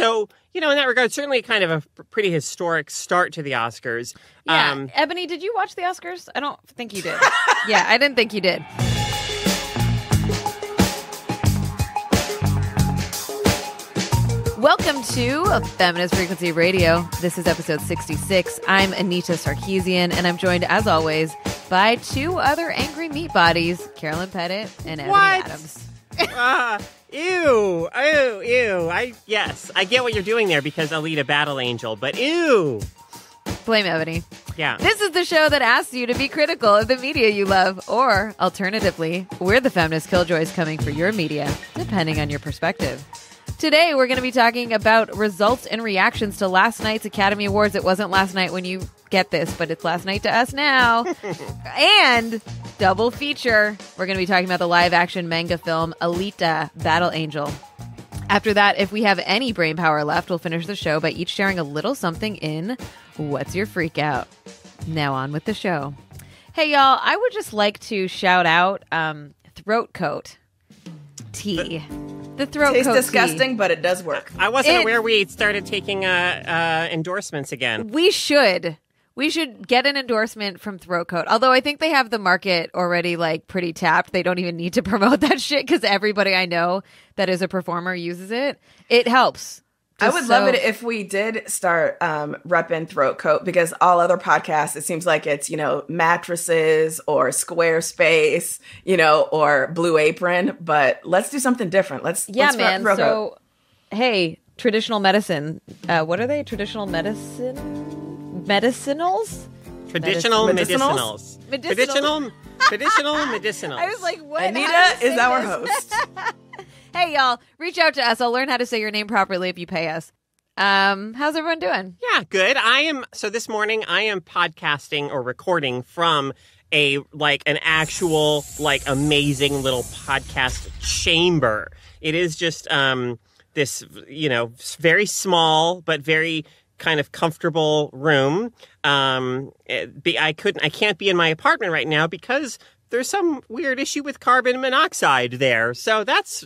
So, in that regard, certainly kind of a pretty historic start to the Oscars. Yeah. Ebony, did you watch the Oscars? I don't think you did. Yeah, I didn't think you did. Welcome to Feminist Frequency Radio. This is episode 66. I'm Anita Sarkeesian, and I'm joined, as always, by two other angry meat bodies, Carolyn Pettit and Ebony Adams. Ew. Yes, I get what you're doing there because Alita Battle Angel, but ew. Blame Ebony. Yeah. This is the show that asks you to be critical of the media you love, or alternatively, we're the feminist killjoys coming for your media, depending on your perspective. Today, we're going to be talking about results and reactions to last night's Academy Awards. It wasn't last night when you get this, but it's last night to us now. And double feature, we're going to be talking about the live-action manga film Alita, Battle Angel. After that, if we have any brain power left, we'll finish the show by each sharing a little something in What's Your Freak-Out? Now on with the show. Hey, y'all, I would just like to shout out Throat Coat tea. The throat tastes coat disgusting, tea. but it does work. I wasn't aware we started taking endorsements again. We should get an endorsement from Throat Coat. Although I think they have the market already pretty tapped. They don't even need to promote that shit because everybody I know that is a performer uses it. It helps. I would love it if we did start repping Throat Coat, because all other podcasts, it seems like it's, mattresses or Squarespace, or Blue Apron. But let's do something different. Let's man. Throat So, Coat. hey, traditional medicine. What are they? Traditional medicine? Medicinals? Traditional Medicinals? medicinals. Traditional medicinals. I was like, what? Anita is our host. Hey, y'all, reach out to us. I'll learn how to say your name properly if you pay us. How's everyone doing? Yeah, good. So this morning I am podcasting or recording from an actual, amazing little podcast chamber. It is just, this, very small, but very kind of comfortable room. I can't be in my apartment right now because there's some weird issue with carbon monoxide there. So that's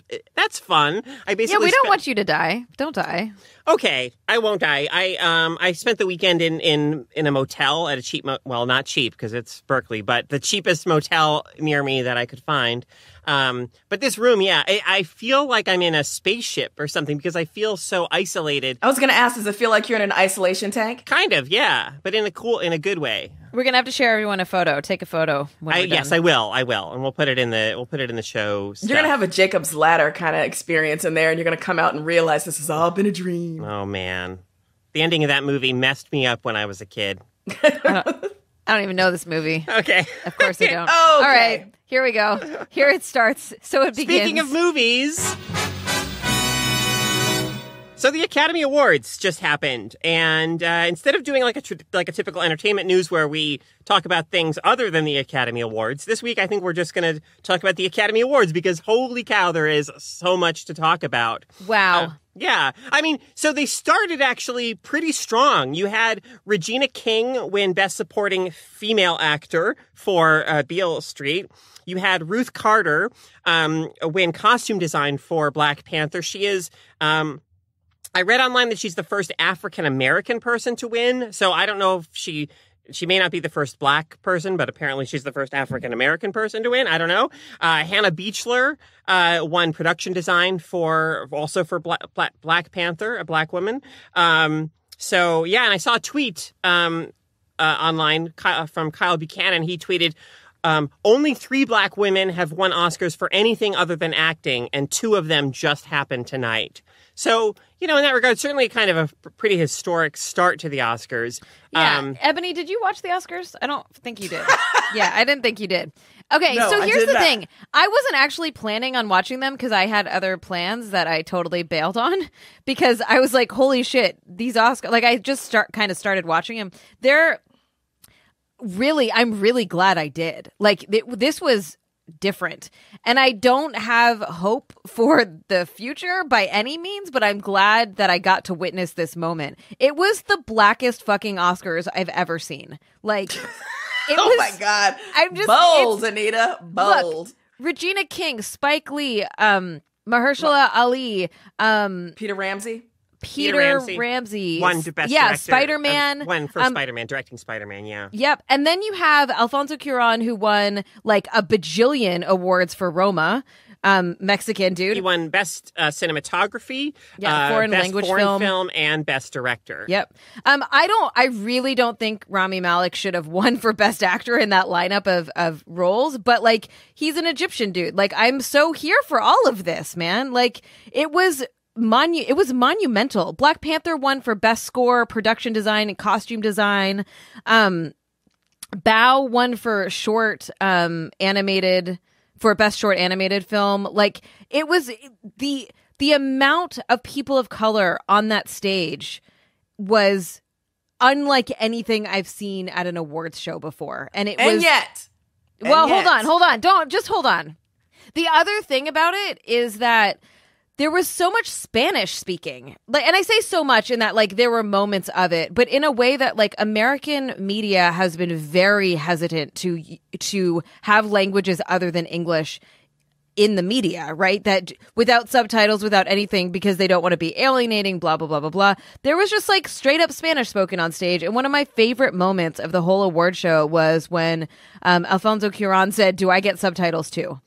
fun. We don't want you to die. Don't die. Okay, I won't die. I spent the weekend in a motel at a cheap, not cheap because it's Berkeley, but the cheapest motel near me that I could find. But this room, I feel like I'm in a spaceship or something because I feel so isolated. I was going to ask, does it feel like you're in an isolation tank? Kind of, yeah, but in a good way. We're gonna have to share everyone a photo. Take a photo. Yes, I will, and we'll put it in the show stuff. You're gonna have a Jacob's Ladder kind of experience in there, and you're gonna come out and realize this has all been a dream. Oh man, the ending of that movie messed me up when I was a kid. I don't even know this movie. Okay, of course I don't. Okay. All right, here we go. Here it starts. So it begins. Speaking of movies. So the Academy Awards just happened, and instead of doing like a typical entertainment news where we talk about things other than the Academy Awards, this week I think we're just going to talk about the Academy Awards because holy cow, there is so much to talk about. Wow. Yeah. I mean, so they started actually pretty strong. You had Regina King win Best Supporting Female Actor for Beale Street. You had Ruth Carter win Costume Design for Black Panther. She is... I read online that she's the first African-American person to win, so I don't know if she may not be the first Black person, but apparently she's the first African-American person to win. I don't know. Hannah Beachler won production design for Black Panther, a Black woman. So, yeah, and I saw a tweet online from Kyle Buchanan. He tweeted, only 3 Black women have won Oscars for anything other than acting, and 2 of them just happened tonight. So, in that regard, certainly kind of a pretty historic start to the Oscars. Yeah. Ebony, did you watch the Oscars? I don't think you did. Yeah, I didn't think you did. Okay, No, so here's the not. thing. I wasn't actually planning on watching them because I had other plans that I totally bailed on because I was like, holy shit, these Oscars. I just started watching them. I'm really glad I did. This was different. And I don't have hope for the future by any means, but I'm glad that I got to witness this moment. It was the blackest fucking Oscars I've ever seen. My God. Bold, Anita. Bold. Look, Regina King, Spike Lee, Mahershala Ali, Peter Ramsey. Peter Ramsey won the best yeah, director. Spider-Man. Won for Spider-Man, directing Spider-Man, yeah. Yep. And then you have Alfonso Cuarón, who won like a bajillion awards for Roma. Mexican dude. He won Best Cinematography, foreign Best language foreign film. and Best Director. Yep. I really don't think Rami Malek should have won for Best Actor in that lineup of roles, but like he's an Egyptian dude. Like I'm so here for all of this, man. Like it was monumental. Black Panther won for Best Score, Production Design, and Costume Design. Bao won for short animated. For Best Short Animated Film. Like, it was the amount of people of color on that stage was unlike anything I've seen at an awards show before. And yet. Hold on. Hold on. The other thing about it is that there was so much Spanish speaking. Like, and I say so much in that, like, there were moments of it, but in a way that, like, American media has been very hesitant to have languages other than English in the media, right? That without subtitles, without anything, because they don't want to be alienating, blah, blah, blah, blah, blah. There was just, like, straight up Spanish spoken on stage. And one of my favorite moments of the whole award show was when Alfonso Cuarón said, "Do I get subtitles too?"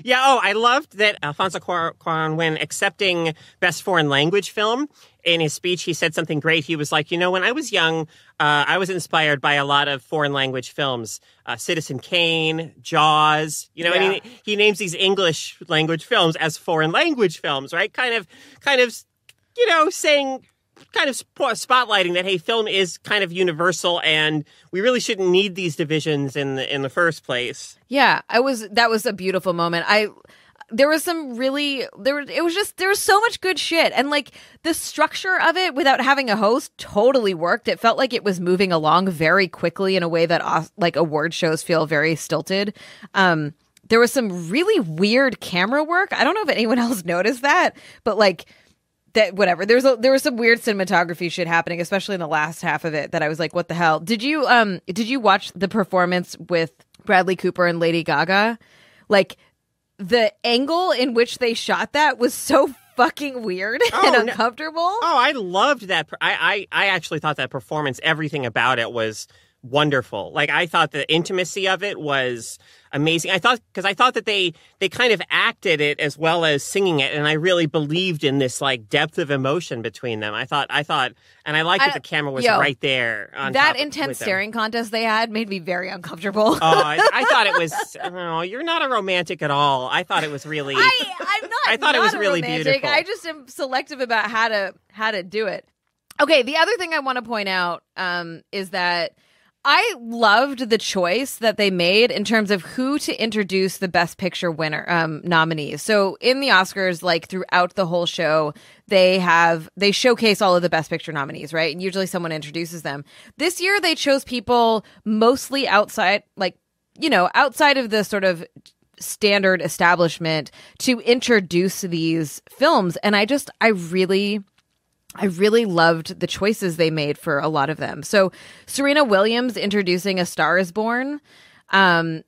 Yeah, I loved that Alfonso Cuarón, when accepting Best Foreign Language Film, in his speech, he said something great. He was like, when I was young, I was inspired by a lot of foreign language films. Citizen Kane, Jaws, and he names these English language films as foreign language films, right? Kind of, saying, kind of spotlighting that, hey, film is kind of universal and we really shouldn't need these divisions in the first place. Yeah, that was a beautiful moment. There was so much good shit. And like the structure of it without having a host totally worked. It felt like it was moving along very quickly in a way that like award shows feel very stilted. There was some really weird camera work. I don't know if anyone else noticed that, but like, that whatever. There was some weird cinematography shit happening, especially in the last half of it, that I was like, what the hell? Did you watch the performance with Bradley Cooper and Lady Gaga? Like the angle in which they shot that was so fucking weird and uncomfortable. I loved that. I actually thought that performance, everything about it was wonderful. Like I thought the intimacy of it was amazing. I thought that they kind of acted it as well as singing it, and I really believed in this like depth of emotion between them. I thought, and I liked that the camera was right there. On that top intense staring contest they had made me very uncomfortable. I thought it was. Oh, you're not a romantic at all. I thought it was really. I'm not. I thought not it was a really romantic. beautiful. I just am selective about how to do it. Okay, the other thing I want to point out is that I loved the choice that they made in terms of who to introduce the Best Picture winner nominees. So in the Oscars, like throughout the whole show, they showcase all of the Best Picture nominees, right? And usually someone introduces them. This year, they chose people mostly outside, outside of the sort of standard establishment to introduce these films. And I really loved the choices they made for a lot of them. So Serena Williams introducing A Star is Born,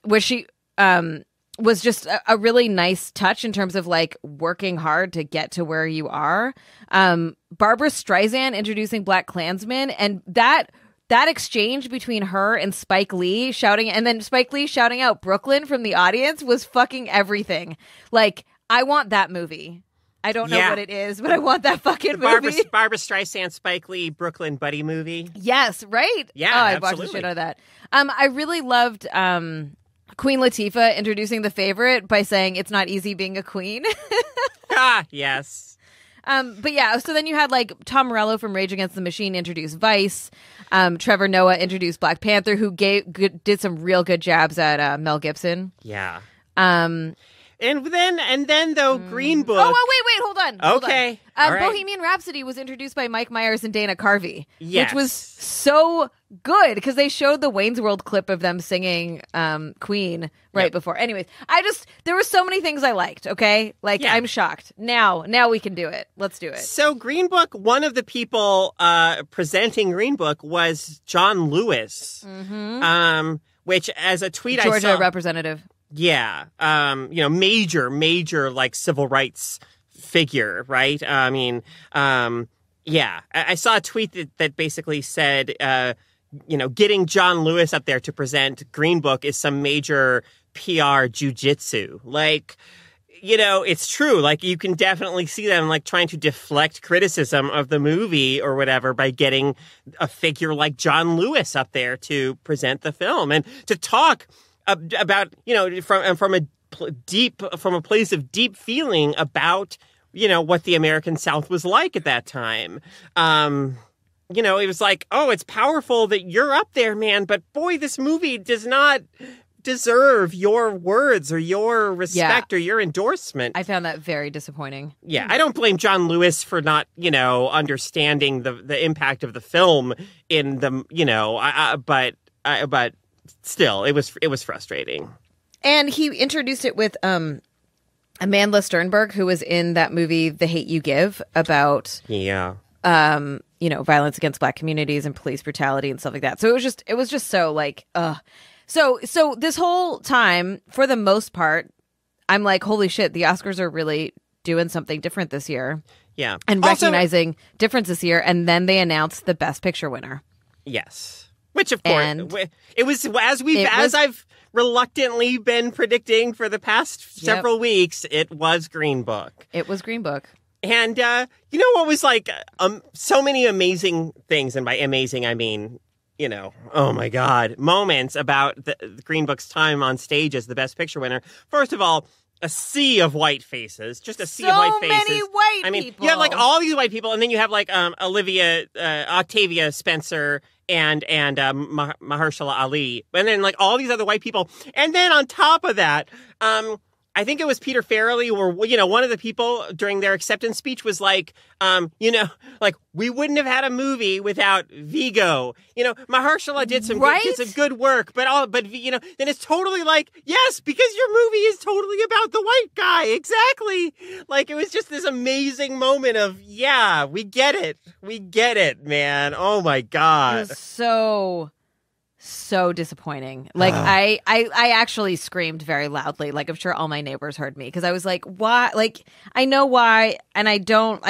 which she was just a really nice touch in terms of like working hard to get to where you are. Barbara Streisand introducing Black Klansman, and that exchange between her and Spike Lee shouting, and then Spike Lee shouting out Brooklyn from the audience was fucking everything. Like, I want that movie. I don't know what it is, but I want that fucking movie. Barbara Streisand, Spike Lee, Brooklyn buddy movie. Yes, right? Yeah, I absolutely. watched the shit out of that. I really loved Queen Latifah introducing The Favorite by saying it's not easy being a queen. Yes. But yeah, so then you had like Tom Morello from Rage Against the Machine introduce Vice. Trevor Noah introduced Black Panther, who did some real good jabs at Mel Gibson. Yeah. And then though, Green Book. Oh, wait, hold on. Okay. All right. Bohemian Rhapsody was introduced by Mike Myers and Dana Carvey, yes. which was so good because they showed the Wayne's World clip of them singing Queen right before. Anyways, there were so many things I liked, okay? Like, I'm shocked. Now we can do it. Let's do it. So Green Book, one of the people presenting Green Book was John Lewis, which as a tweet Georgia I saw... representative. Yeah. Major like civil rights figure, right? I mean, yeah, I saw a tweet that basically said, getting John Lewis up there to present Green Book is some major PR jujitsu. Like, it's true. Like, you can definitely see them like trying to deflect criticism of the movie or whatever by getting a figure like John Lewis up there to present the film and to talk about, from a place of deep feeling about, what the American South was like at that time. It was like, oh, it's powerful that you're up there, man. But boy, this movie does not deserve your words or your respect or your endorsement. I found that very disappointing. Yeah, I don't blame John Lewis for not, understanding the impact of the film in the, but still, it was frustrating. And he introduced it with Amanda Sternberg, who was in that movie The Hate You Give, about violence against Black communities and police brutality and stuff like that. So it was just so like, So this whole time, for the most part, I'm like, holy shit, the Oscars are really doing something different this year. Yeah. And recognizing difference this year. And then they announced the Best Picture winner. Yes. Which, of course, it was, as I've reluctantly been predicting for the past several weeks, it was Green Book. It was Green Book. And what was like so many amazing things, and by amazing, I mean, oh my God, moments about the Green Book's time on stage as the Best Picture winner. First of all, a sea of white faces, just a sea of white faces. So many white people. You have like all these white people, and then you have like Octavia Spencer and Mahershala Ali, and then like all these other white people, and then on top of that, I think it was Peter Farrelly, or one of the people during their acceptance speech was like, like we wouldn't have had a movie without Vigo. Mahershala did some good work, but then it's totally like, yes, because your movie is totally about the white guy, exactly. Like it was just this amazing moment of, yeah, we get it, man. Oh my God, it was so disappointing. Like I actually screamed very loudly. Like I'm sure all my neighbors heard me, because I was like, why? Like I know why, and I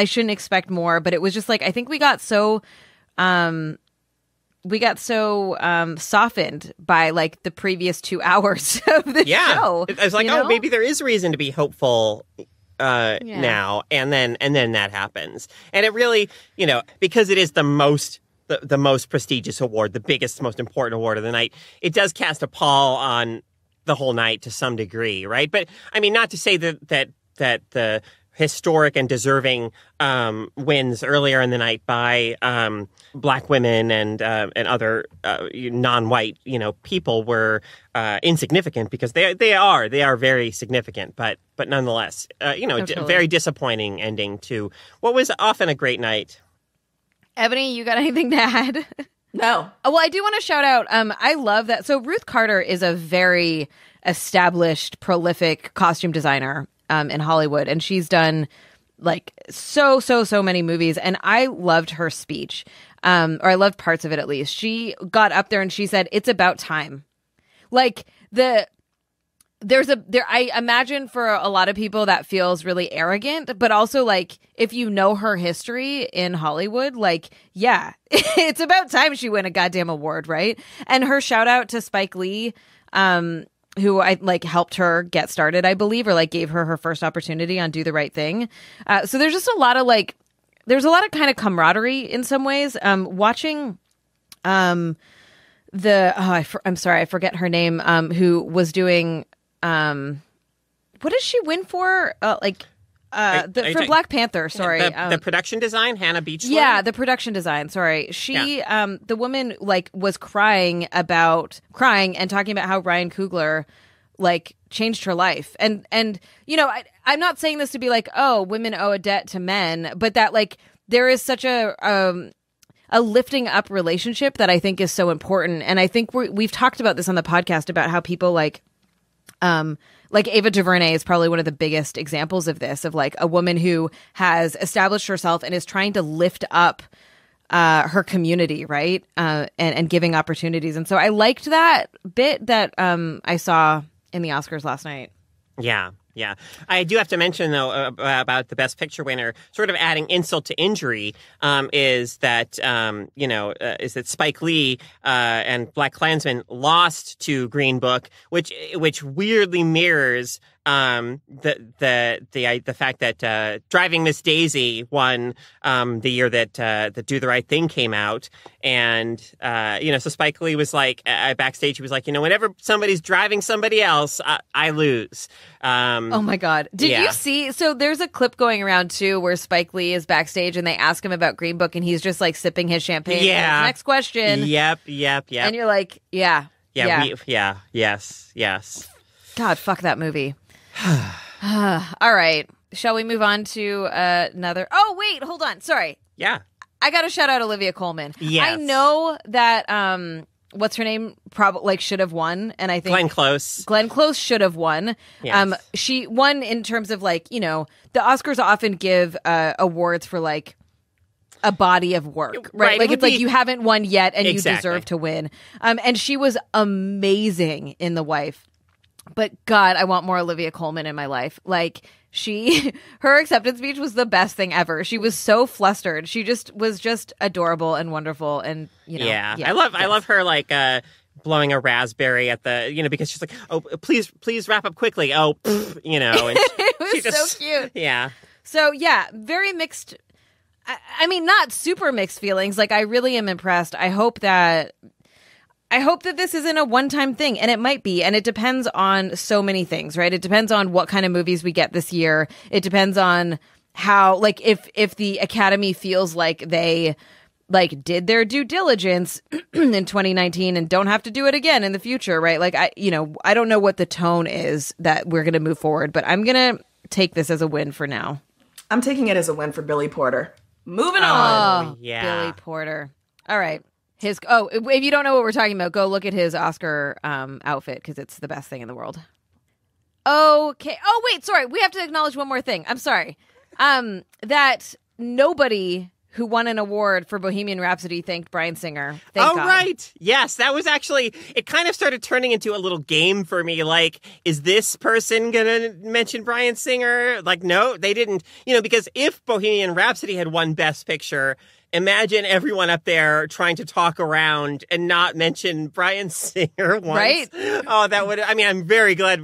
shouldn't expect more, but it was just like, I think we got so softened by like the previous 2 hours of the show. I was like, maybe there is reason to be hopeful now, and then that happens. And it really, because it is the most prestigious award, the biggest, most important award of the night, it does cast a pall on the whole night to some degree, right? But I mean, not to say that the historic and deserving wins earlier in the night by Black women and other non-white people were insignificant, because they are very significant, but nonetheless, totally. Very disappointing ending to what was often a great night. Ebony, you got anything to add? No. Well, I do want to shout out, I love that. So Ruth Carter is a very established, prolific costume designer in Hollywood, and she's done like so many movies, and I loved her speech, or I loved parts of it at least. She got up there and she said, "It's about time." Like I imagine for a lot of people that feels really arrogant, but also like if you know her history in Hollywood, like, yeah, it's about time she win a goddamn award, right? And her shout out to Spike Lee, who I like helped her get started, I believe, or like gave her first opportunity on Do the Right Thing. So there's just a lot of like, there's a lot of kind of camaraderie in some ways. Watching, I'm sorry, I forget her name, who was doing, what did she win for? For Black Panther, sorry. The production design, Hannah Beachler? Yeah, the production design, sorry. She, the woman, like, was crying and talking about how Ryan Coogler, like, changed her life. And I'm not saying this to be like, oh, women owe a debt to men, but that, like, there is such a lifting up relationship that I think is so important. And I think we've talked about this on the podcast about how people, like Ava DuVernay is probably one of the biggest examples of this, of like a woman who has established herself and is trying to lift up her community, right? And giving opportunities. And so I liked that bit that I saw in the Oscars last night. Yeah. Yeah. I do have to mention, though, about the Best Picture winner, sort of adding insult to injury, is that Spike Lee and Black Klansman lost to Green Book, which weirdly mirrors the fact that Driving Miss Daisy won the year that Do the Right Thing came out. And, so Spike Lee was like, backstage, he was like, whenever somebody's driving somebody else, I lose. Oh my God. Did you see? So there's a clip going around too where Spike Lee is backstage and they ask him about Green Book and he's just like sipping his champagne. Yeah. Next question. Yep. And you're like, yeah. Yes. God, fuck that movie. All right. Shall we move on to another? Oh, wait, hold on. Sorry. Yeah. I got to shout out Olivia Colman. Yes. I know that what's her name probably should have won, and I think Glenn Close should have won. Yes. She won in terms of the Oscars often give awards for a body of work, right? It's like you haven't won yet and exactly. You deserve to win. And she was amazing in The Wife. But God, I want more Olivia Colman in my life. Her acceptance speech was the best thing ever. She was so flustered. She was just adorable and wonderful. And I love her blowing a raspberry at the because she's like, oh, please wrap up quickly. Oh, and it was just, so cute. Yeah. So very mixed. I mean, not super mixed feelings. I really am impressed. I hope that this isn't a one-time thing, and it might be, and it depends on so many things, right? It depends on what kind of movies we get this year. It depends on how, if the Academy feels like they, did their due diligence in 2019 and don't have to do it again in the future, right? I don't know what the tone is that we're going to move forward, but I'm going to take this as a win for now. I'm taking it as a win for Billy Porter. Moving on. on. Yeah. Billy Porter. All right. If you don't know what we're talking about, go look at his Oscar outfit because it's the best thing in the world. Okay. Oh, wait, sorry. We have to acknowledge one more thing. I'm sorry. That nobody who won an award for Bohemian Rhapsody thanked Bryan Singer. Thank God. Right. Yes, that was actually, it kind of started turning into a little game for me. Is this person going to mention Bryan Singer? No, they didn't. Because if Bohemian Rhapsody had won Best Picture, imagine everyone up there trying to talk around and not mention Bryan Singer once. Right? Oh, that would, I'm very glad.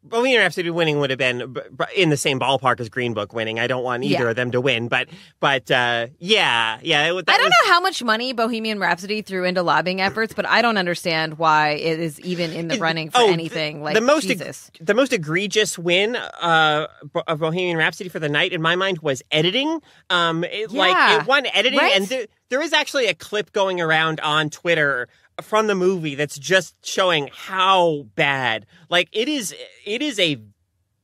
Bohemian Rhapsody winning would have been in the same ballpark as Green Book winning. I don't want either of them to win, but yeah. I don't know how much money Bohemian Rhapsody threw into lobbying efforts, but I don't understand why it is even in the running for anything. The most egregious win of Bohemian Rhapsody for the night, in my mind, was editing. It won editing, right? And there is actually a clip going around on Twitter from the movie that's just showing how bad, it is a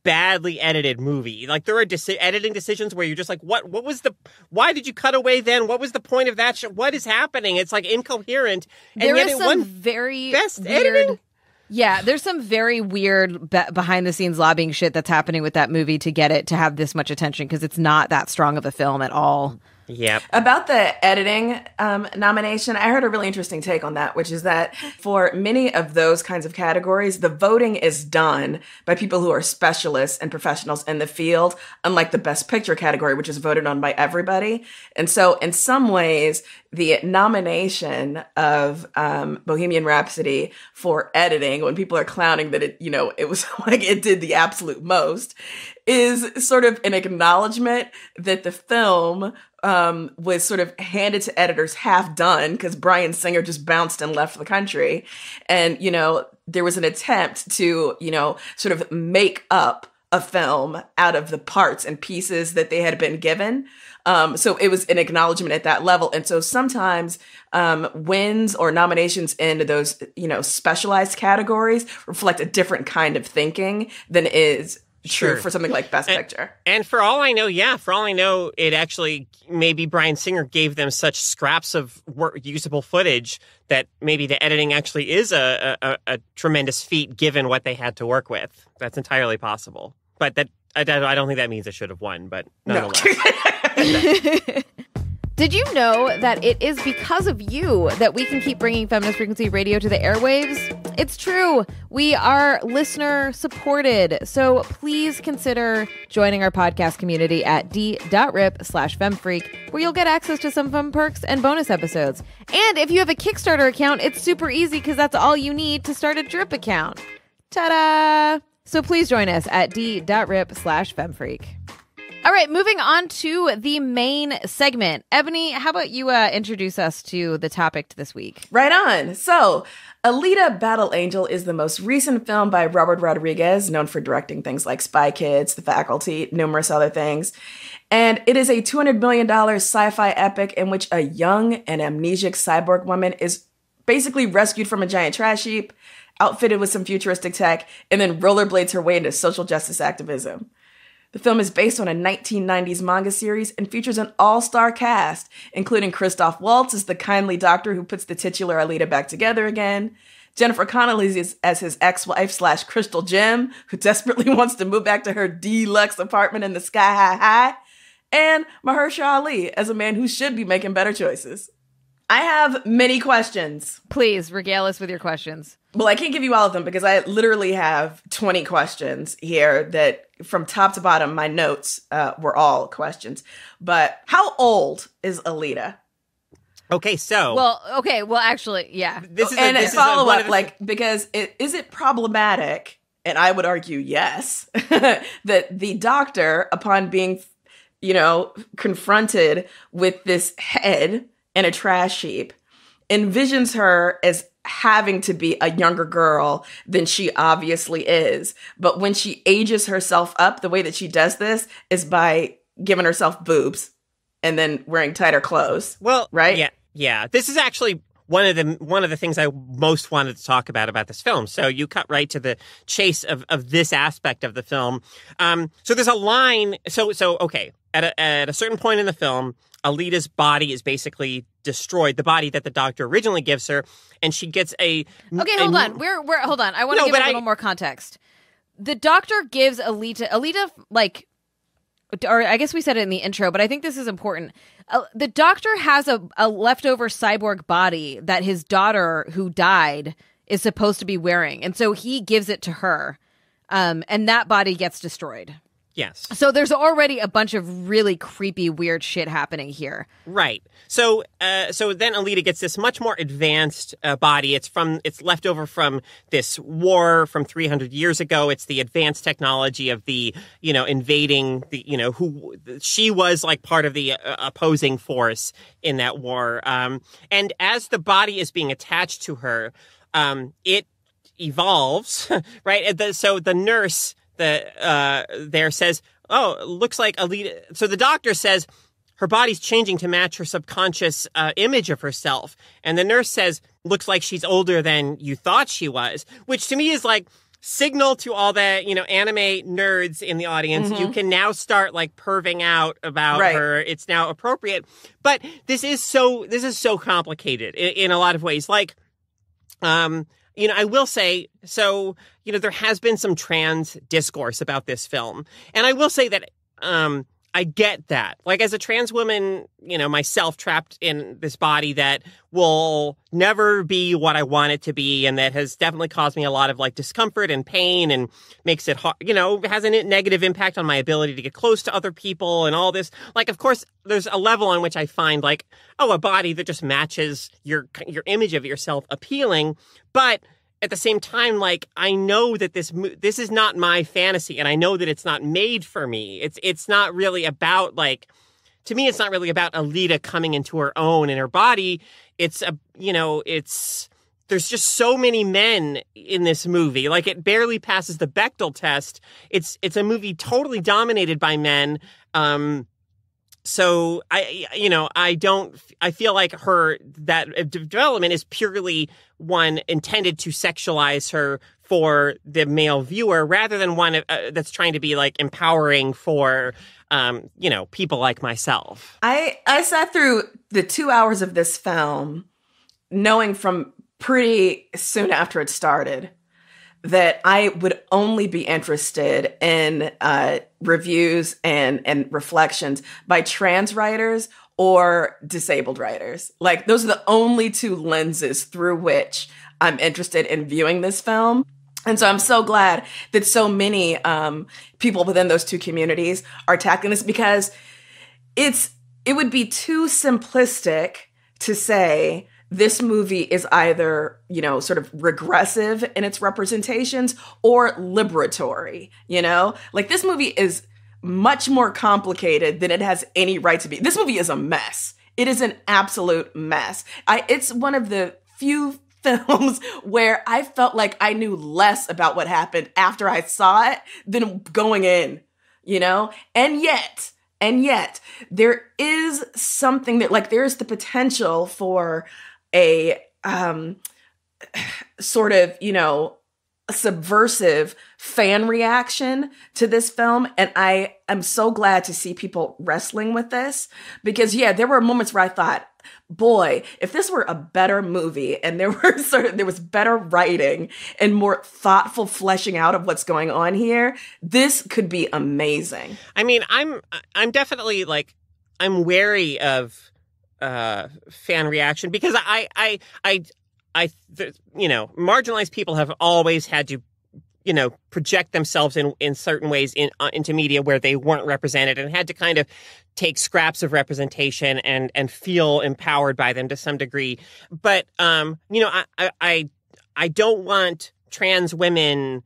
badly edited movie. There are editing decisions where you're just like, what was why did you cut away then? What was the point of that? What is happening? It's incoherent. And there yet is it some won very best weird editing. Yeah, there's some very weird behind the scenes lobbying shit that's happening with that movie to get it to have this much attention because it's not that strong of a film at all. Yep. About the editing nomination, I heard a really interesting take on that, which is that for many of those kinds of categories, the voting is done by people who are specialists and professionals in the field, unlike the Best Picture category, which is voted on by everybody. And so in some ways, the nomination of Bohemian Rhapsody for editing, when people are clowning that it was it did the absolute most, is sort of an acknowledgement that the film was sort of handed to editors half done because Bryan Singer just bounced and left the country. And, there was an attempt to, sort of make up a film out of the parts and pieces that they had been given. So it was an acknowledgement at that level. And so sometimes wins or nominations in those, specialized categories reflect a different kind of thinking than is true for something like Best Picture. And for all I know, it actually, maybe Bryan Singer gave them such scraps of usable footage that maybe the editing actually is a tremendous feat given what they had to work with. That's entirely possible. But I don't think that means it should have won, but nonetheless. No. Did you know that it is because of you that we can keep bringing Feminist Frequency Radio to the airwaves? It's true. We are listener supported. So please consider joining our podcast community at d.rip/femfreak, where you'll get access to some fun perks and bonus episodes. And if you have a Kickstarter account, it's super easy because that's all you need to start a drip account. Ta-da! So please join us at d.rip/femfreak. All right, moving on to the main segment. Ebony, how about you introduce us to the topic this week? Right on. So, Alita Battle Angel is the most recent film by Robert Rodriguez, known for directing things like Spy Kids, The Faculty, numerous other things. And it is a $200 million sci-fi epic in which a young and amnesic cyborg woman is basically rescued from a giant trash heap, outfitted with some futuristic tech, and then rollerblades her way into social justice activism. The film is based on a 1990s manga series and features an all-star cast, including Christoph Waltz as the kindly doctor who puts the titular Alita back together again, Jennifer Connelly as his ex-wife / crystal gem, who desperately wants to move back to her deluxe apartment in the sky high, and Mahershala Ali as a man who should be making better choices. I have many questions. Please regale us with your questions. Well, I can't give you all of them because I literally have 20 questions here that from top to bottom, my notes were all questions. But how old is Alita? Okay, so. Well, actually, yeah. Because is it problematic, and I would argue yes, that the doctor, upon being, confronted with this head in a trash heap, envisions her as having to be a younger girl than she obviously is. But when she ages herself up, the way that she does this is by giving herself boobs and then wearing tighter clothes. Well, right? Yeah. This is actually one of the things I most wanted to talk about this film. So you cut right to the chase of this aspect of the film. So there's a line. So okay. At a certain point in the film, Alita's body is basically destroyed, the body that the doctor originally gives her, and she gets a... Okay, hold on. Hold on. I want to give a little more context. The doctor gives Alita, or I guess we said it in the intro, but I think this is important. The doctor has a leftover cyborg body that his daughter, who died, is supposed to be wearing, and so he gives it to her, and that body gets destroyed. Yes. So there's already a bunch of really creepy, weird shit happening here. Right. So then Alita gets this much more advanced body. It's left over from this war from 300 years ago. It's the advanced technology of the, invading the, who she was like part of the opposing force in that war. And as the body is being attached to her, it evolves, right? So the nurse there says, oh, looks like Alita. So the doctor says her body's changing to match her subconscious image of herself. And the nurse says, looks like she's older than you thought she was, which to me is like signal to all the, anime nerds in the audience. Mm-hmm. You can now start like perving out about her. It's now appropriate. But this is so complicated in a lot of ways. Like, I will say, so, there has been some trans discourse about this film. And I will say that I get that. Like, as a trans woman, myself trapped in this body that will never be what I want it to be, and that has definitely caused me a lot of, like, discomfort and pain and makes it hard, has a negative impact on my ability to get close to other people and all this. Like, of course, there's a level on which I find, like, a body that just matches your image of yourself appealing, but at the same time, like, I know that this is not my fantasy, and I know that it's not made for me. It's not really about, like, to me, it's not really about Alita coming into her own in her body. It's there's just so many men in this movie. Like, it barely passes the Bechdel test. It's a movie totally dominated by men. So I feel like that development is purely one intended to sexualize her for the male viewer rather than one that's trying to be like empowering for, people like myself. I sat through the 2 hours of this film knowing from pretty soon after it started that I would only be interested in reviews and reflections by trans writers or disabled writers. Like, those are the only two lenses through which I'm interested in viewing this film. And so I'm so glad that so many people within those two communities are tackling this, because it would be too simplistic to say this movie is either, you know, sort of regressive in its representations or liberatory, you know? Like, this movie is much more complicated than it has any right to be. This movie is a mess. It is an absolute mess. It's one of the few films where I felt like I knew less about what happened after I saw it than going in, you know? And yet, there is something that, like, there's the potential for a sort of, you know, a subversive fan reaction to this film. And I am so glad to see people wrestling with this, because, yeah, there were moments where I thought, boy, if this were a better movie and there was better writing and more thoughtful fleshing out of what's going on here, this could be amazing. I mean, I'm definitely, like, I'm wary of fan reaction, because I you know, marginalized people have always had to, you know, project themselves in certain ways into media where they weren't represented, and had to kind of take scraps of representation and feel empowered by them to some degree. But you know, I don't want trans women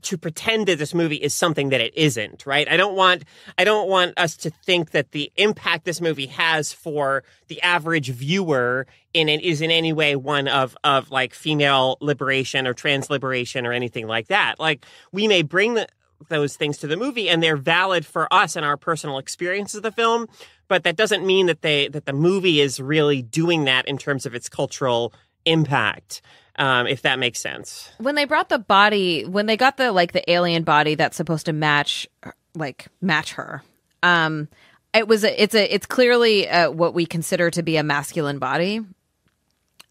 to pretend that this movie is something that it isn't, right? I don't want us to think that the impact this movie has for the average viewer is in any way one of like female liberation or trans liberation or anything like that. Like, we may bring those things to the movie, and they're valid for us and our personal experience of the film, but that doesn't mean that the movie is really doing that in terms of its cultural impact. If that makes sense. When they got the the alien body that's supposed to match her, it's clearly what we consider to be a masculine body.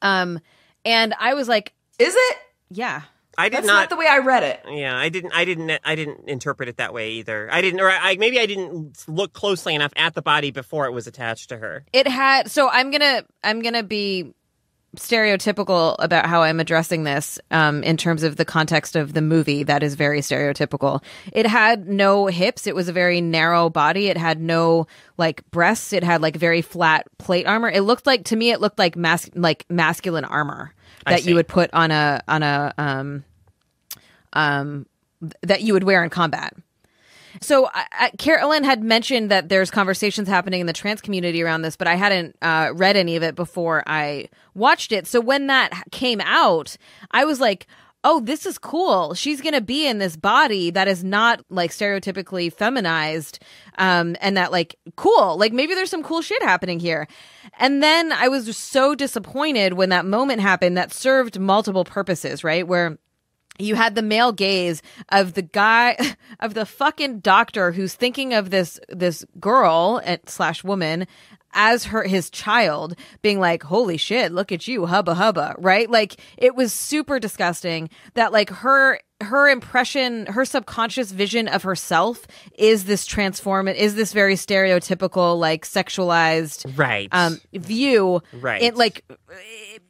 And I was like, is it? Yeah. That's not the way I read it. Yeah, I didn't interpret it that way either. Maybe I didn't look closely enough at the body before it was attached to her. It had. So I'm gonna be stereotypical about how I'm addressing this in terms of the context of the movie. That is very stereotypical. It had no hips. It was a very narrow body. It had no like breasts. It had like very flat plate armor. It looked like masculine armor that you would put on a that you would wear in combat. So Carolyn had mentioned that there's conversations happening in the trans community around this, but I hadn't read any of it before I watched it. So when that came out, I was like, oh, this is cool. She's going to be in this body that is not like stereotypically feminized. And that like, cool, like maybe there's some cool shit happening here. And then I was just so disappointed when that moment happened that served multiple purposes, right? Where you had the male gaze of the guy, of the fucking doctor who's thinking of this girl / woman as his child, being like, holy shit, look at you, hubba hubba, right? Like, it was super disgusting that like her impression, her subconscious vision of herself is this very stereotypical, like sexualized view. Right.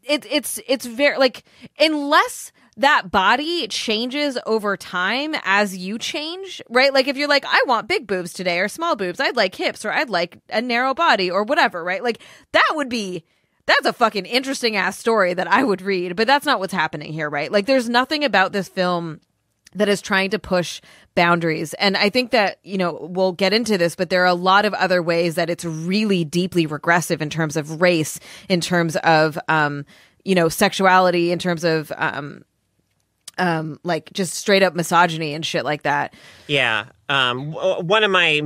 It's very like, unless that body changes over time as you change, right? Like if you're like, I want big boobs today or small boobs, I'd like hips or I'd like a narrow body or whatever, right? Like that's a fucking interesting ass story that I would read, but that's not what's happening here, right? Like there's nothing about this film that is trying to push boundaries. And I think that, you know, we'll get into this, but there are a lot of other ways that it's really deeply regressive in terms of race, in terms of, sexuality, in terms of, like just straight up misogyny and shit like that. Yeah. One of my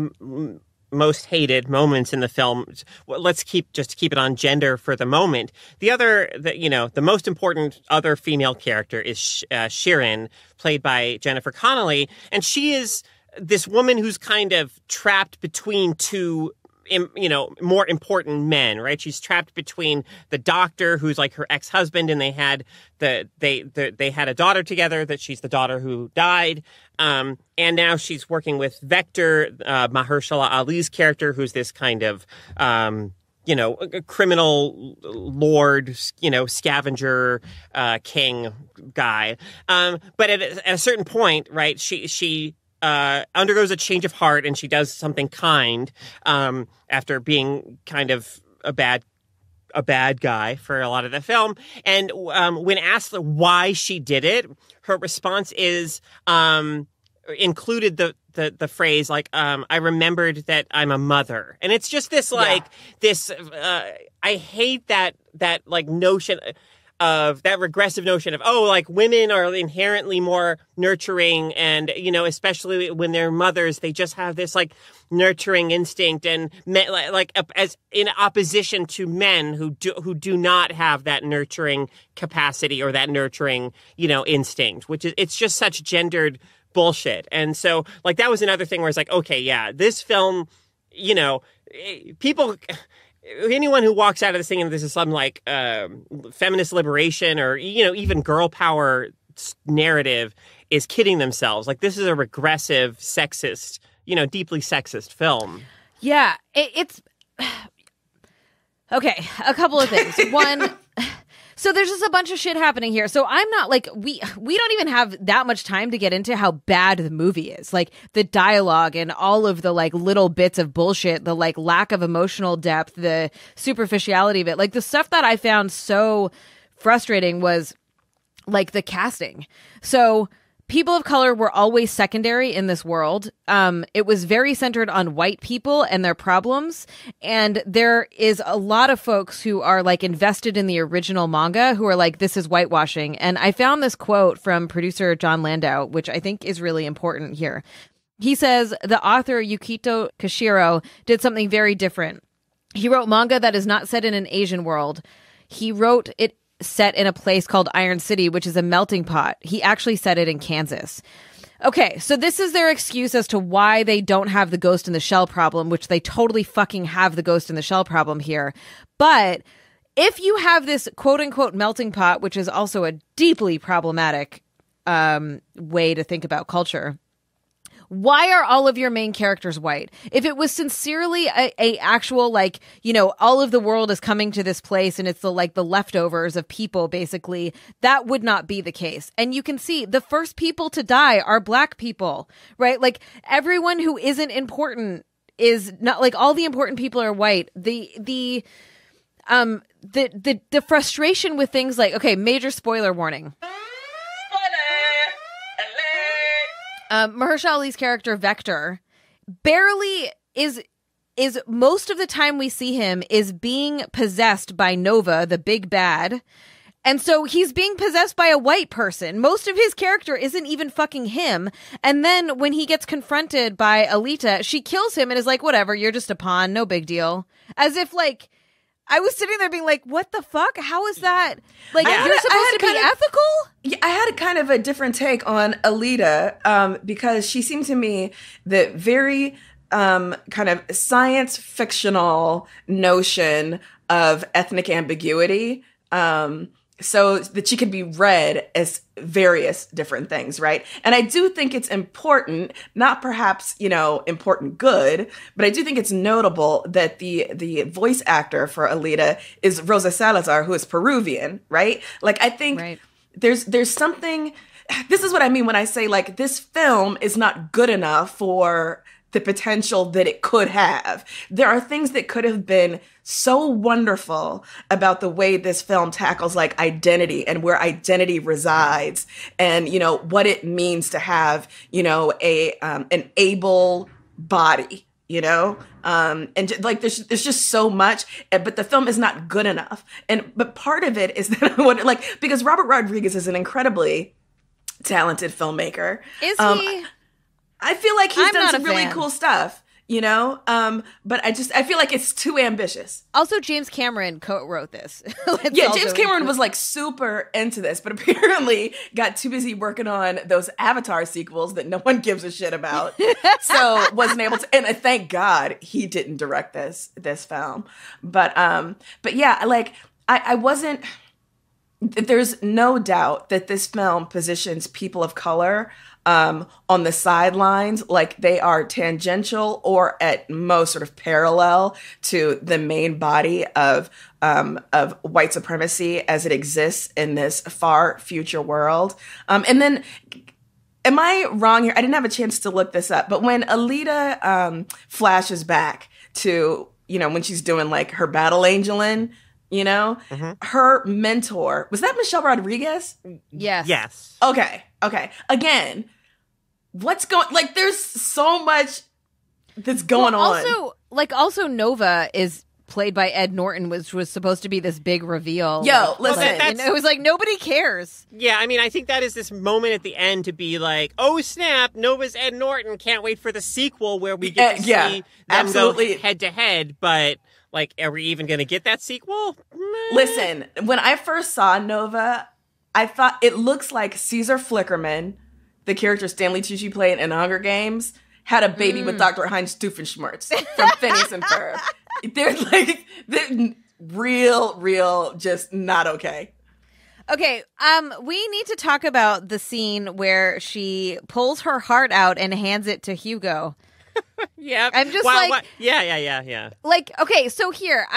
most hated moments in the film, let's keep it on gender for the moment. The most important other female character is Shirin, played by Jennifer Connelly. And she is this woman who's kind of trapped between two more important men, right? She's trapped between the doctor, who's like her ex-husband, and they had a daughter together. That she's the daughter who died, and now she's working with Vector, Mahershala Ali's character, who's this kind of a criminal lord, scavenger king guy. But at a certain point, right, she undergoes a change of heart and she does something kind after being kind of a bad guy for a lot of the film. And when asked why she did it, her response is included the phrase like I remembered that I'm a mother. And it's just this this I hate that like notion of that regressive notion of women are inherently more nurturing, and especially when they're mothers, they just have this like nurturing instinct, and as in opposition to men who do not have that nurturing capacity or that nurturing instinct, which is it's just such gendered bullshit. And so like that was another thing where it's like, okay, yeah, this film, people, anyone who walks out of this thing and this is some like feminist liberation or even girl power narrative is kidding themselves. Like this is a regressive, sexist, deeply sexist film. Yeah, it's okay. A couple of things. One. So there's just a bunch of shit happening here. So I'm not like, we don't even have that much time to get into how bad the movie is. Like the dialogue and all of the like little bits of bullshit, the like lack of emotional depth, the superficiality of it. Like the stuff that I found so frustrating was like the casting. So people of color were always secondary in this world. It was very centered on white people and their problems. And there is a lot of folks who are like invested in the original manga who are like, this is whitewashing. And I found this quote from producer John Landau, which I think is really important here. He says, the author Yukito Kishiro did something very different. He wrote manga that is not set in an Asian world. He wrote it set in a place called Iron City, which is a melting pot. He actually set it in Kansas. Okay, so this is their excuse as to why they don't have the ghost in the shell problem, which they totally fucking have the ghost in the shell problem here. But if you have this quote-unquote melting pot, which is also a deeply problematic way to think about culture, why are all of your main characters white? If it was sincerely a actual, like, all of the world is coming to this place and it's the leftovers of people, basically, that would not be the case. And you can see the first people to die are black people, right? Like everyone who isn't important is not, like, all the important people are white. The frustration with things like, okay, major spoiler warning. Mahershala Ali's character Vector barely is most of the time we see him is being possessed by Nova, the big bad. And so he's being possessed by a white person. Most of his character isn't even fucking him. And then when he gets confronted by Alita, she kills him and is like, whatever, you're just a pawn, no big deal. As if like, I was sitting there being like, what the fuck? How is that? Like, you're supposed to be ethical? Yeah, I had kind of a different take on Alita because she seemed to me the very kind of science fictional notion of ethnic ambiguity. So that she could be read as various different things, right? And I do think it's important, not perhaps, important good, but I do think it's notable that the voice actor for Alita is Rosa Salazar, who is Peruvian, right? Like, I think there's something, this is what I mean when I say, like, this film is not good enough for the potential that it could have. There are things that could have been so wonderful about the way this film tackles like identity and where identity resides and, what it means to have, an able body, and like there's just so much, but the film is not good enough. But part of it is that because Robert Rodriguez is an incredibly talented filmmaker. Is he? I feel like he's done some really cool stuff, but I feel like it's too ambitious. Also, James Cameron co-wrote this. James Cameron was like super into this, but apparently got too busy working on those Avatar sequels that no one gives a shit about. So wasn't able to, and thank God he didn't direct this film. But yeah, like I wasn't, there's no doubt that this film positions people of color on the sidelines, like they are tangential or at most sort of parallel to the main body of white supremacy as it exists in this far future world. And then, am I wrong here? I didn't have a chance to look this up, but when Alita flashes back to, when she's doing like her battle angelin, her mentor, was that Michelle Rodriguez? Yes. Yes. Okay. Again, what's going, like, there's so much that's going on. Also Nova is played by Ed Norton, which was supposed to be this big reveal. Yo, listen. And it was like, nobody cares. Yeah, I mean, I think that is this moment at the end to be like, oh, snap, Nova's Ed Norton. Can't wait for the sequel where we get to see them absolutely go head-to-head. But, like, are we even going to get that sequel? Listen, when I first saw Nova, I thought it looks like Caesar Flickerman, the character Stanley Tucci played in Hunger Games, had a baby with Dr. Heinz Doofenshmirtz from Phineas and Ferb. They're real, just not okay. Okay, we need to talk about the scene where she pulls her heart out and hands it to Hugo. Yeah. I'm just Yeah. Like, okay, so here,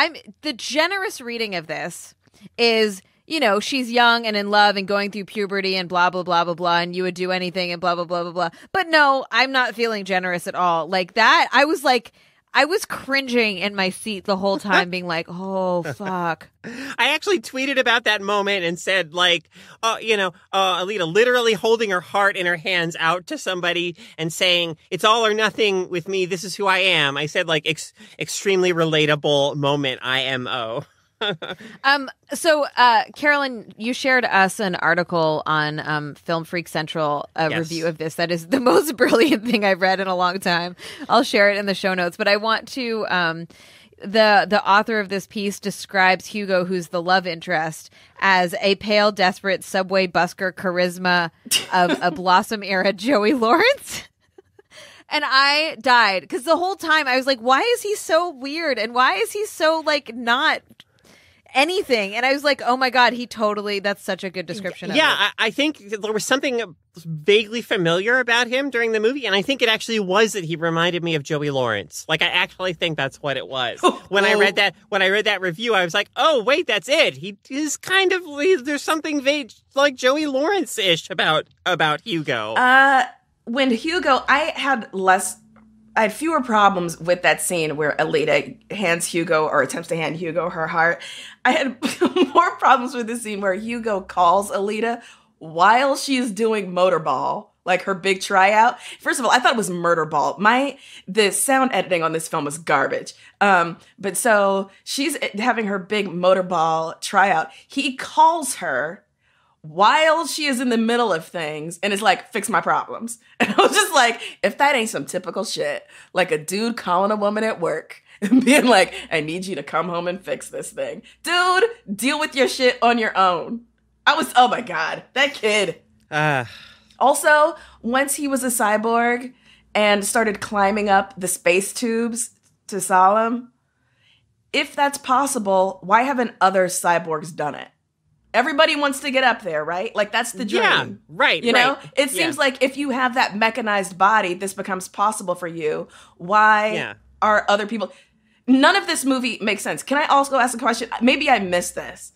the generous reading of this is, she's young and in love and going through puberty and blah, blah, blah, blah, blah, and you would do anything and blah, blah, blah, blah, blah. But no, I'm not feeling generous at all. Like that, I was cringing in my seat the whole time being like, oh, fuck. I actually tweeted about that moment and said, like, Alita literally holding her heart in her hands out to somebody and saying, it's all or nothing with me. This is who I am. I said, like, extremely relatable moment, IMO. So, Carolyn, you shared us an article on Film Freak Central, Yes. review of this. That is the most brilliant thing I've read in a long time. I'll share it in the show notes. But I want to, the author of this piece describes Hugo, who's the love interest, as a pale, desperate subway busker charisma of a Blossom era Joey Lawrence. And I died because the whole time I was like, why is he so weird? And why is he so, like, not anything? And I was like, oh my God, that's such a good description of it. I think there was something vaguely familiar about him during the movie, and I think it actually was that he reminded me of Joey Lawrence. Like, I actually think that's what it was. When I read that review, I was like, oh wait, that's it. He is kind of, there's something vague like Joey Lawrence-ish about Hugo. When Hugo, I had fewer problems with that scene where Alita hands Hugo or attempts to hand Hugo her heart. I had more problems with the scene where Hugo calls Alita while she's doing motorball, like her big tryout. First of all, I thought it was murder ball. The sound editing on this film was garbage. But so she's having her big motorball tryout. He calls her while she is in the middle of things and is like, fix my problems. And I was just like, if that ain't some typical shit, like a dude calling a woman at work and being like, I need you to come home and fix this thing. Dude, deal with your shit on your own. Oh my God, that kid. Also, once he was a cyborg and started climbing up the space tubes to Solemn, if that's possible, why haven't other cyborgs done it? Everybody wants to get up there, right? Like, that's the dream. Yeah, right. You know? Right. It seems like if you have that mechanized body, this becomes possible for you. Why are other people... None of this movie makes sense. Can I also ask a question? Maybe I missed this.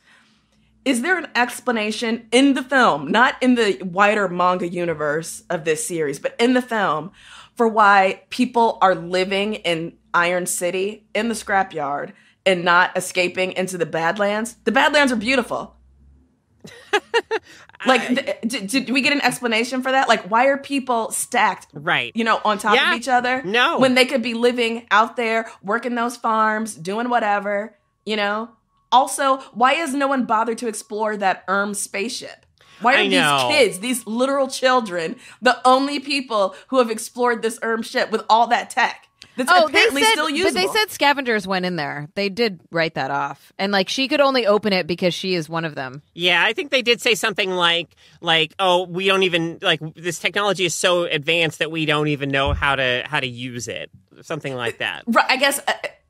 Is there an explanation in the film, not in the wider manga universe of this series, but in the film, for why people are living in Iron City, in the scrapyard, and not escaping into the Badlands? The Badlands are beautiful. Like, did we get an explanation for that? Like, why are people stacked, right? On top of each other? No. When they could be living out there, working those farms, doing whatever, Also, why has no one bothered to explore that spaceship? Why are these kids, these literal children, the only people who have explored this ship with all that tech? That's apparently still usable. But they said scavengers went in there. They did write that off. And, she could only open it because she is one of them. Yeah, I think they did say something like, oh, we don't even, this technology is so advanced that we don't even know how to use it. Something like that. Right, I guess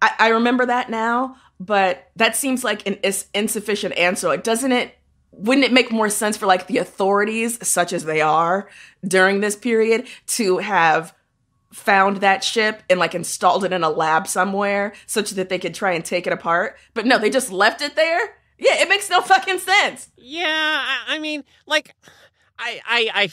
I remember that now, but that seems like an insufficient answer. Like, doesn't it wouldn't it make more sense for like the authorities, such as they are during this period, to have found that ship and like installed it in a lab somewhere such that they could try and take it apart? But no, they just left it there? Yeah, it makes no fucking sense. Yeah, I mean, like,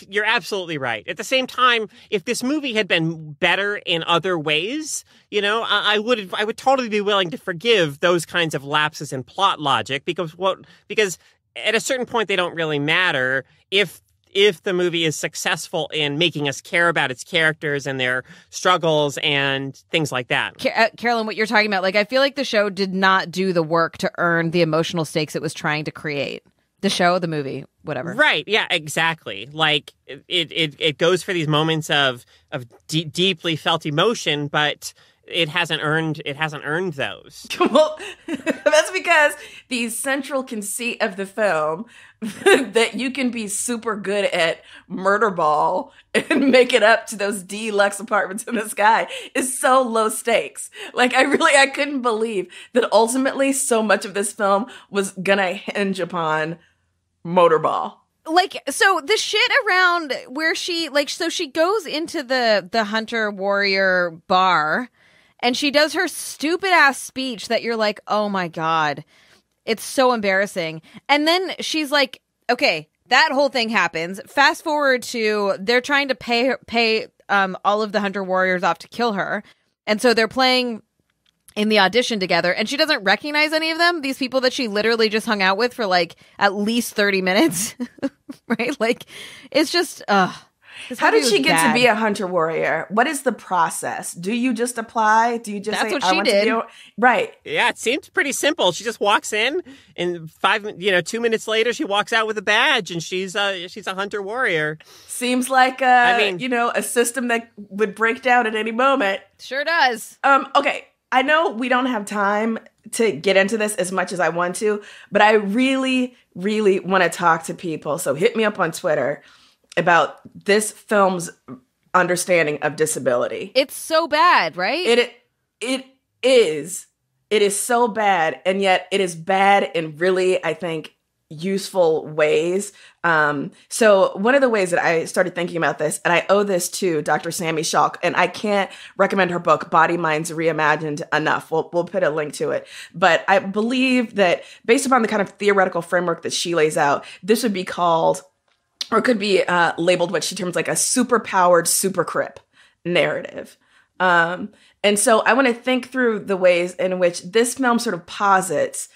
you're absolutely right. At the same time, if this movie had been better in other ways, you know, I would totally be willing to forgive those kinds of lapses in plot logic because at a certain point they don't really matter if the movie is successful in making us care about its characters and their struggles and things like that. Carolyn, what you're talking about, like, I feel like the show did not do the work to earn the emotional stakes it was trying to create. The show, the movie, whatever. Right. Yeah, exactly. Like it goes for these moments of deeply felt emotion, but it hasn't earned those. Well, that's because the central conceit of the film that you can be super good at murder ball and make it up to those deluxe apartments in the sky is so low stakes. Like I couldn't believe that ultimately so much of this film was gonna hinge upon motorball. Like, so the shit around where she, like, so she goes into the hunter warrior bar and she does her stupid ass speech that you're like, oh my God, it's so embarrassing. And then she's like, okay, that whole thing happens. Fast forward to they're trying to pay all of the hunter warriors off to kill her. And so they're playing in the audition together, and she doesn't recognize any of them, these people that she literally just hung out with for like at least 30 minutes. Right? Like, it's just how did she get to be a hunter warrior? What is the process? Do you just apply? Do you just That's say, what I she want did. to be right? Yeah, it seems pretty simple. She just walks in, and 2 minutes later, she walks out with a badge, and she's a hunter warrior. Seems like a system that would break down at any moment. Sure does. Okay. I know we don't have time to get into this as much as I want to, but I really, really want to talk to people. So hit me up on Twitter about this film's understanding of disability. It's so bad, right? It is. It is so bad, and yet it is bad in really, I think, useful ways. So one of the ways that I started thinking about this, and I owe this to Dr. Sammy Schalk, and I can't recommend her book, Body Minds Reimagined, enough. We'll put a link to it. But I believe that based upon the kind of theoretical framework that she lays out, this would be called, or could be labeled what she terms like a superpowered super crip narrative. And so I want to think through the ways in which this film sort of posits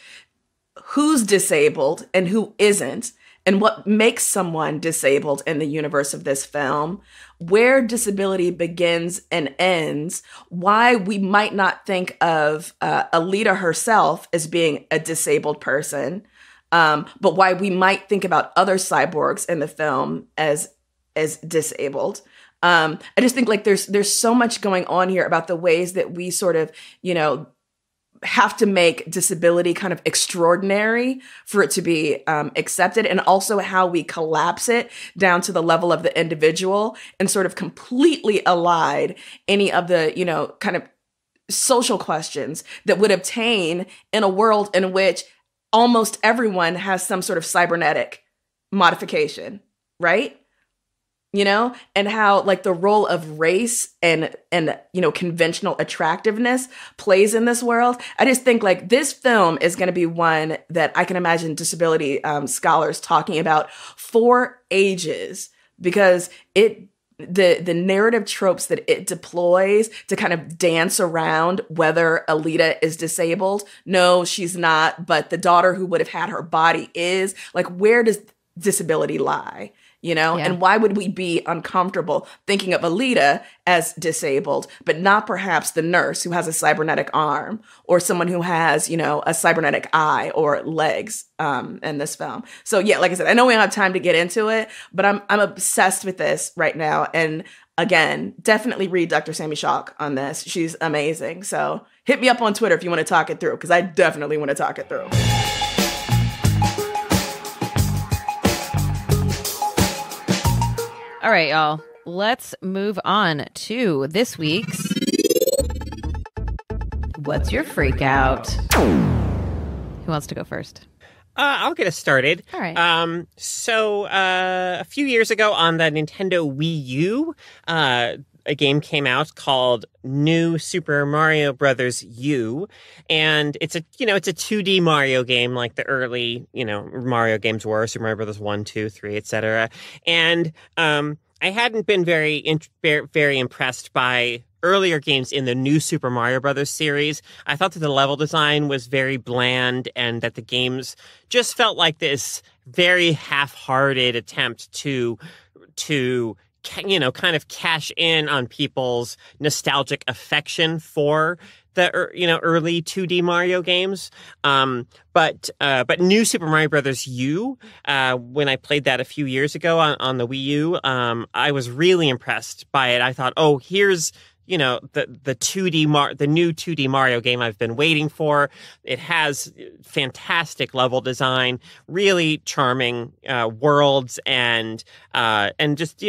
who's disabled and who isn't, and what makes someone disabled in the universe of this film, where disability begins and ends, why we might not think of Alita herself as being a disabled person, but why we might think about other cyborgs in the film as disabled. I just think like there's so much going on here about the ways that we sort of, have to make disability kind of extraordinary for it to be accepted, and also how we collapse it down to the level of the individual and sort of completely elide any of the, kind of social questions that would obtain in a world in which almost everyone has some sort of cybernetic modification, right? And how like the role of race and conventional attractiveness plays in this world. I just think like this film is going to be one that I can imagine disability scholars talking about for ages, because the narrative tropes that it deploys to kind of dance around whether Alita is disabled. No, she's not, but the daughter who would have had her body is. Like, where does disability lie? And why would we be uncomfortable thinking of Alita as disabled, but not perhaps the nurse who has a cybernetic arm, or someone who has, a cybernetic eye or legs in this film. So yeah, like I said, I know we don't have time to get into it, but I'm obsessed with this right now. And again, definitely read Dr. Sammy Schalk on this. She's amazing. So hit me up on Twitter if you want to talk it through, because I definitely want to talk it through. All right, y'all. Let's move on to this week's What's Your Freak-Out? Who wants to go first? I'll get us started. All right. A few years ago on the Nintendo Wii U, a game came out called New Super Mario Brothers U, and it's a 2D Mario game like the early, Mario games were, Super Mario Brothers 1, 2, 3, etc. And I hadn't been very impressed by earlier games in the New Super Mario Brothers series. I thought that the level design was very bland and that the games just felt like this very half-hearted attempt to kind of cash in on people's nostalgic affection for the early 2D Mario games. But New Super Mario Brothers U, when I played that a few years ago on the Wii U, I was really impressed by it. I thought, oh, here's the new 2D Mario game I've been waiting for. It has fantastic level design, really charming worlds, and just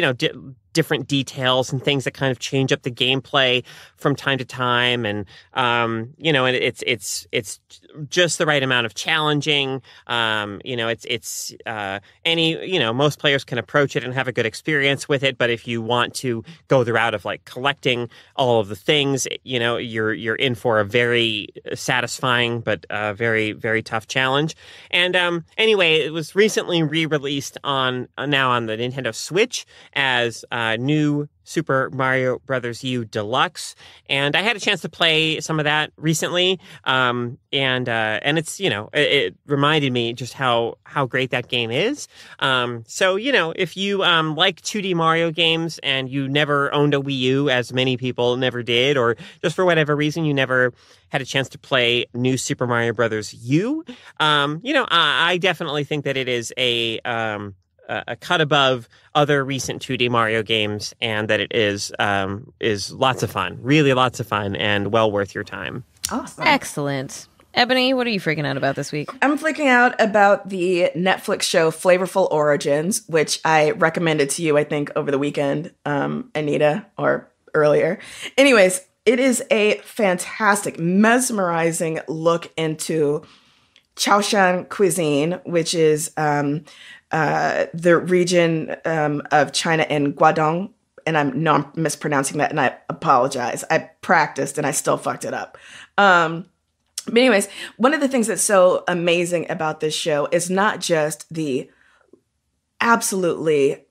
different details and things that kind of change up the gameplay from time to time, and and it's just the right amount of challenging. Most players can approach it and have a good experience with it, but if you want to go the route of like collecting all of the things, you're in for a very satisfying but very, very tough challenge. And anyway, it was recently re-released now on the Nintendo Switch as New Super Mario Brothers U Deluxe, and I had a chance to play some of that recently, and it's it reminded me just how great that game is. So if you like 2D Mario games and you never owned a Wii U, as many people never did, or just for whatever reason you never had a chance to play New Super Mario Brothers U, I definitely think that it is a cut above other recent 2D Mario games, and that it is lots of fun, really lots of fun, and well worth your time. Awesome. Excellent. Ebony, what are you freaking out about this week? I'm freaking out about the Netflix show Flavorful Origins, which I recommended to you, I think, over the weekend, Anita, or earlier. Anyways, it is a fantastic, mesmerizing look into Chaoshan cuisine, which is the region of China in Guangdong, and I'm mispronouncing that, and I apologize. I practiced and I still fucked it up. But anyways, one of the things that's so amazing about this show is not just the absolutely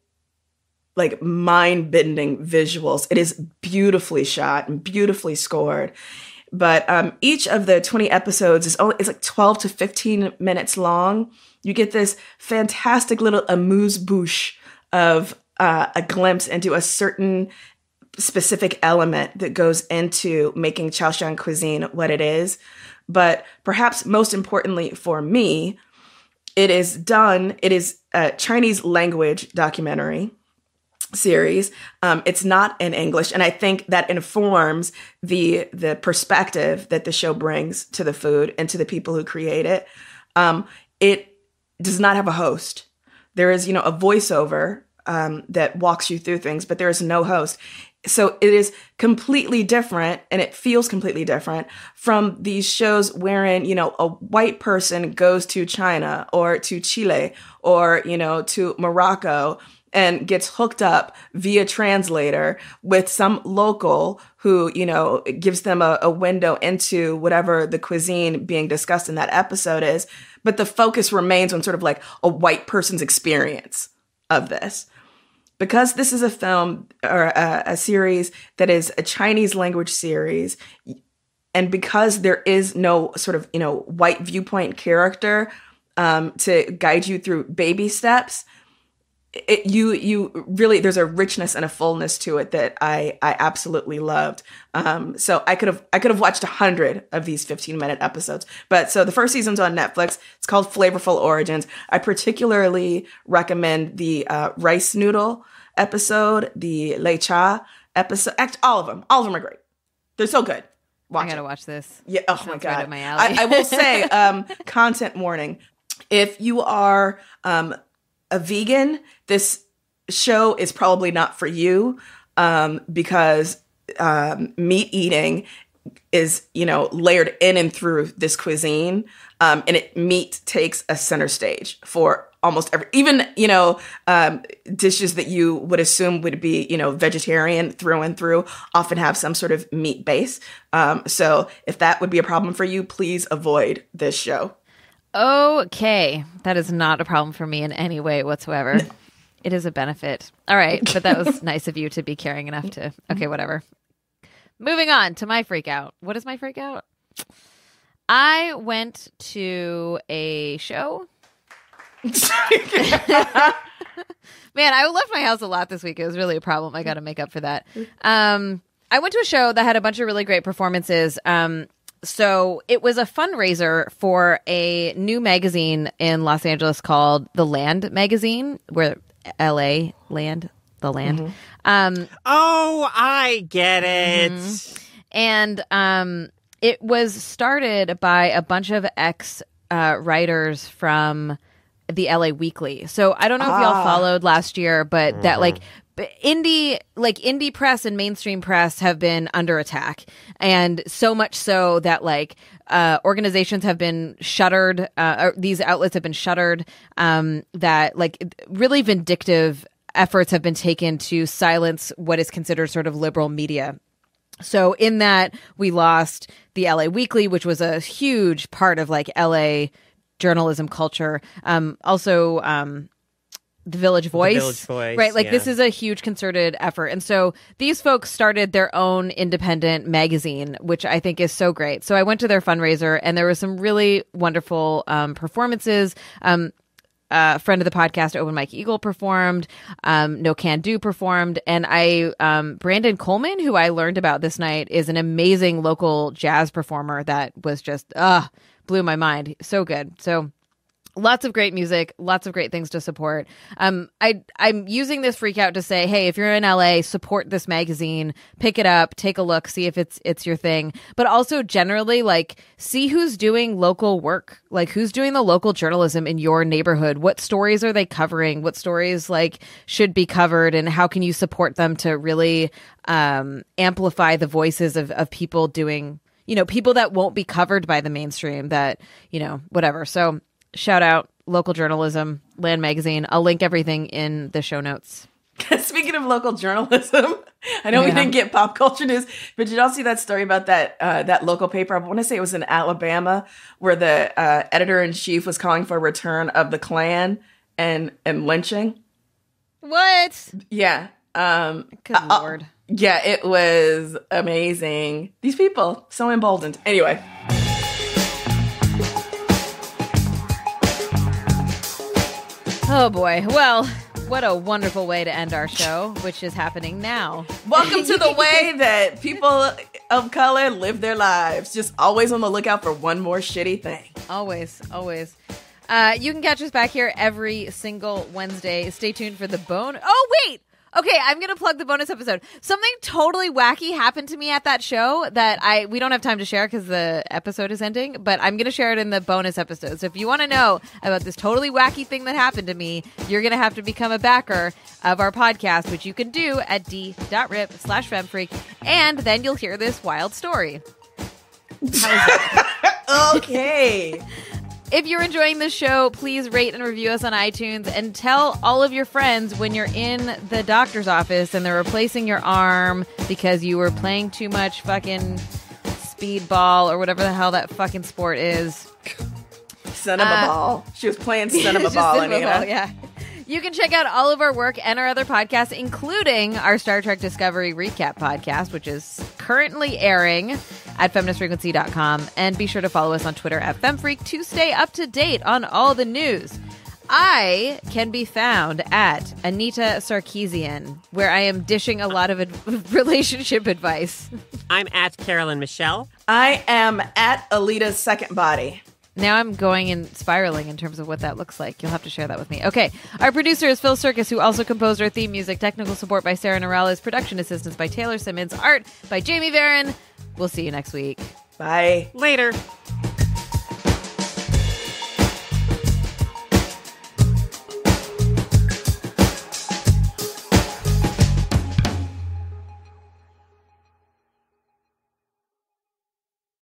like mind-bending visuals. It is beautifully shot and beautifully scored. But each of the 20 episodes is like 12 to 15 minutes long. You get this fantastic little amuse-bouche of a glimpse into a certain specific element that goes into making Chaoshan cuisine what it is. But perhaps most importantly for me, it is a Chinese language documentary series. It's not in English, and I think that informs the perspective that the show brings to the food and to the people who create it. It does not have a host. There is, a voiceover that walks you through things, but there is no host. So it is completely different, and it feels completely different from these shows wherein, a white person goes to China or to Chile or, to Morocco and gets hooked up via translator with some local who, gives them a window into whatever the cuisine being discussed in that episode is. But the focus remains on sort of like a white person's experience of this. Because this is a film or a series that is a Chinese language series, and because there is no sort of, white viewpoint character to guide you through baby steps, you really, there's a richness and a fullness to it that I absolutely loved. So I could have watched 100 of these 15-minute episodes. But so the first season's on Netflix. It's called Flavorful Origins. I particularly recommend the rice noodle episode, the Lei Cha episode. All of them are great. They're so good. I gotta watch this. Yeah. Oh my God. Right up my alley. I will say, content warning. If you are a vegan, this show is probably not for you, because meat eating is, layered in and through this cuisine. And meat takes a center stage for almost even, dishes that you would assume would be, vegetarian through and through often have some sort of meat base. So if that would be a problem for you, please avoid this show. Okay. That is not a problem for me in any way whatsoever. No. It is a benefit. All right. But that was nice of you to be caring enough to, okay, whatever. Moving on to my freak out. What is my freak out? I went to a show. Man, I left my house a lot this week. It was really a problem. I got to make up for that. I went to a show that had a bunch of really great performances. So it was a fundraiser for a new magazine in Los Angeles called The Land magazine, where LA Land, The Land. Mm-hmm. I get it. Mm-hmm. And it was started by a bunch of ex-writers from the LA Weekly. So I don't know if y'all followed last year, but that indie press and mainstream press have been under attack, and so much so that organizations have been shuttered. Or these outlets have been shuttered. That really vindictive efforts have been taken to silence what is considered sort of liberal media. So in that, we lost the LA Weekly, which was a huge part of LA journalism culture. Also, the Village Voice, right? This is a huge concerted effort. And so these folks started their own independent magazine, which I think is so great. So I went to their fundraiser, and there were some really wonderful performances. A friend of the podcast, Open Mike Eagle, performed. No Can Do performed. And Brandon Coleman, who I learned about this night, is an amazing local jazz performer that was just, blew my mind. So good. So lots of great music, lots of great things to support. I'm using this freak out to say, hey, if you're in LA, support this magazine, pick it up, take a look, see if it's your thing. But also generally, see who's doing local work, who's doing the local journalism in your neighborhood. What stories are they covering? What stories should be covered, and how can you support them to really amplify the voices of people doing, people that won't be covered by the mainstream, that, whatever. So shout out local journalism, Land magazine. I'll link everything in the show notes. Speaking of local journalism, I know we didn't get pop culture news, but did y'all see that story about that local paper? I want to say it was in Alabama, where the editor-in-chief was calling for a return of the Klan and lynching. What? Yeah. Good Lord. Yeah, it was amazing. These people, so emboldened. Anyway. Oh boy. Well, what a wonderful way to end our show, which is happening now. Welcome to the way that people of color live their lives. Just always on the lookout for one more shitty thing. Always, always. You can catch us back here every single Wednesday. Stay tuned for the bone. Oh, wait! Okay, I'm going to plug the bonus episode. Something totally wacky happened to me at that show that we don't have time to share because the episode is ending, but I'm going to share it in the bonus episode. So if you want to know about this totally wacky thing that happened to me, you're going to have to become a backer of our podcast, which you can do at d.rip/femfreak, and then you'll hear this wild story. How's that? Okay. If you're enjoying this show, please rate and review us on iTunes, and tell all of your friends when you're in the doctor's office and they're replacing your arm because you were playing too much fucking speedball or whatever the hell that fucking sport is. Cinema ball. She was playing cinema ball, Anita. Yeah. You can check out all of our work and our other podcasts, including our Star Trek Discovery Recap podcast, which is currently airing at feministfrequency.com. And be sure to follow us on Twitter at FemFreak to stay up to date on all the news. I can be found at Anita Sarkeesian, where I am dishing a lot of relationship advice. I'm at Carolyn Michelle. I am at Alita's second body. Now I'm going and spiraling in terms of what that looks like. You'll have to share that with me. Okay. Our producer is Phil Circus, who also composed our theme music. Technical support by Sarah Norales. Production assistance by Taylor Simmons. Art by Jamie Varon. We'll see you next week. Bye. Later.